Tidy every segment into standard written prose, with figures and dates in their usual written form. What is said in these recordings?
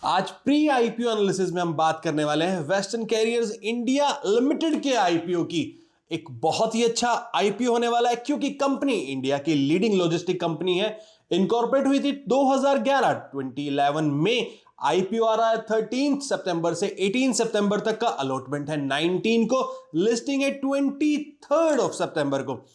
आज pre IPO analysis में हम बात करने वाले हैं वेस्टर्न कैरियर्स इंडिया लिमिटेड के आईपीओ की। एक बहुत ही अच्छा आईपीओ होने वाला है क्योंकि कंपनी इंडिया की लीडिंग लॉजिस्टिक कंपनी है। इनकॉर्पोरेट हुई थी 2011 में। आईपीओ आ रहा है 13 सितंबर से 18 सितंबर तक का। अलॉटमेंट है 19 को, लिस्टिंग है 23 सितंबर को।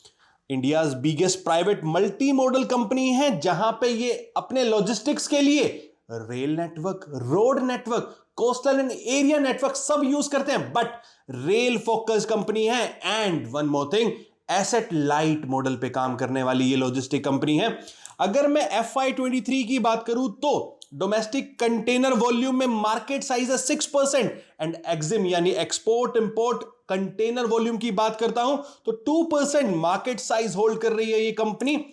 India's biggest private multi modal company है जहां पे ये अपने लॉजिस्टिक्स के लिए rail network, road network, coastal and area network सब यूज करते हैं, बट रेल फोकस कंपनी है। And one more thing, asset light model पे काम करने वाली ये लॉजिस्टिक कंपनी है। अगर मैं FY23 की बात करूं तो डोमेस्टिक कंटेनर वॉल्यूम में मार्केट साइज है 6% एंड एक्सिम यानी एक्सपोर्ट इंपोर्ट कंटेनर वॉल्यूम की बात करता हूं तो 2% मार्केट साइज होल्ड कर रही है ये कंपनी।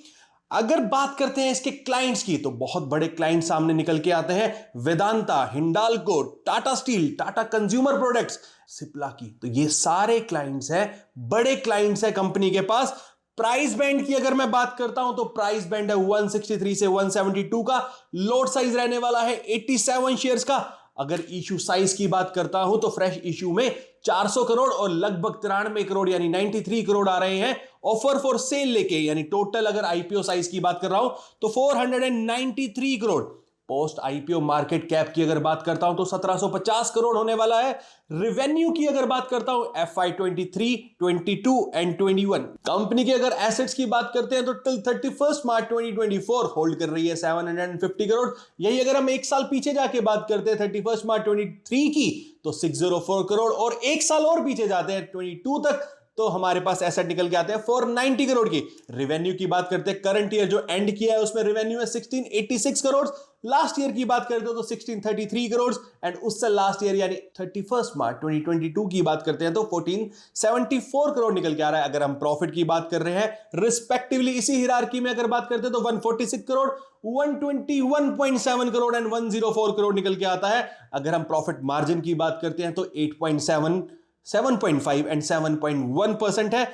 अगर बात करते हैं इसके क्लाइंट्स की तो बहुत बड़े क्लाइंट सामने निकल के आते हैं। Vedanta, Hindalco, Tata steel, Tata consumer products, Cipla की, तो ये सारे क्लाइंट्स हैं, बड़े क्लाइंट्स हैं कंपनी के पास। प्राइस बैंड की अगर मैं बात करता हूं तो प्राइस बैंड है 163 से 172 का। लोट साइज रहने वाला है 87 शेयर्स का। अगर इशू साइज की बात करता हूं तो फ्रेश इशू में 400 करोड़ और लगभग 93 करोड़ यानी 93 करोड़ आ रहे हैं ऑफर फॉर सेल लेके। यानी टोटल अगर आईपीओ साइज की बात कर रहा हूं तो 493 crore. Post IPO market cap की अगर बात करता हूं तो 1750 करोड़ होने वाला है। रिवेन्यू की अगर बात करता हूं FY23, 22 एंड 21। कंपनी के अगर एसेट्स की बात करते हैं तो टिल 31 मार्च 2024 होल्ड कर रही है 750 करोड़। यही अगर हम एक साल पीछे जाके बात करते हैं 31 मार्च 23 की तो 604 करोड़, और एक साल और पीछे जाते हैं 22 तक तो हमारे पास एसेट निकल के आते हैं 490 करोड़ की। रिवेन्यू की बात करते हैं करंट ईयर जो एंड किया है उसमें रिवेन्यू है 1686 करोड़। लास्ट ईयर की बात करते हो तो 1633 करोड़ एंड उससे लास्ट ईयर यानी 31 मार्च 2022 की बात करते हैं तो 1474 करोड़ निकल के आ रहा है। अगर हम प्रॉफिट की बात कर रहे हैं रिस्पेक्टिवली इसी हिरार्की में अगर बात करते हैं तो 146 करोड़, 121.7 करोड़ एंड 104 करोड़ निकल के आता है। अगर हम प्रॉफिट मार्जिन की बात करते हैं तो 8.7, 7.5 एंड 7.1% है।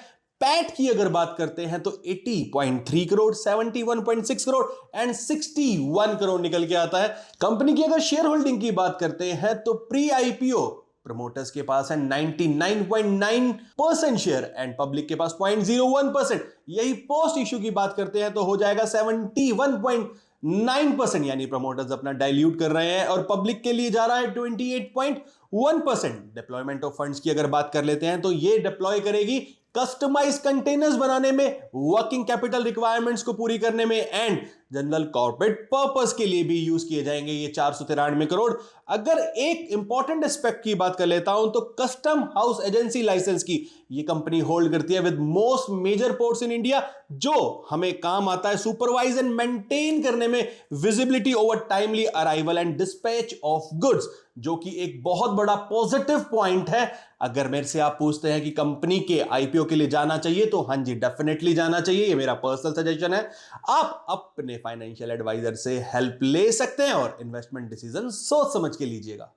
पैट की अगर बात करते हैं तो 80.3 करोड़, 71.6 करोड़ एंड 61 करोड़ निकल के आता है। कंपनी की अगर शेयर होल्डिंग की बात करते हैं तो प्री आईपीओ प्रमोटर्स के पास है 99.9% शेयर एंड पब्लिक के पास 0.01%। यही पोस्ट इश्यू की बात करते हैं तो हो जाएगा 71.9%, यानी प्रमोटर्स अपना डाइल्यूट कर रहे हैं और पब्लिक के लिए जा रहा है 28.1%। डिप्लॉयमेंट ऑफ फंड्स की अगर बात कर लेते हैं तो ये डिप्लॉय करेगी कस्टमाइज कंटेनर्स बनाने में, वर्किंग कैपिटल रिक्वायरमेंट्स को पूरी करने में एंड जनरल कॉर्पोरेट पर्पस के लिए भी यूज किए जाएंगे ये 493 करोड़। अगर एक इंपॉर्टेंट एस्पेक्ट की बात कर लेता हूं तो कस्टम हाउस एजेंसी लाइसेंस की ये कंपनी होल्ड करती है with most major ports in India, जो हमें काम आता है सुपरवाइज एंड मेंटेन करने में visibility over timely arrival and dispatch of goods, जो कि एक बहुत बड़ा पॉजिटिव पॉइंट है। अगर मेरे से आप पूछते हैं कि कंपनी के आईपीओ के लिए जाना चाहिए तो हां जी, डेफिनेटली जाना चाहिए। ये मेरा पर्सनल सजेशन है। आप अपने फाइनेंशियल एडवाइजर से हेल्प ले सकते हैं और इन्वेस्टमेंट डिसीजन सोच समझ के लीजिएगा।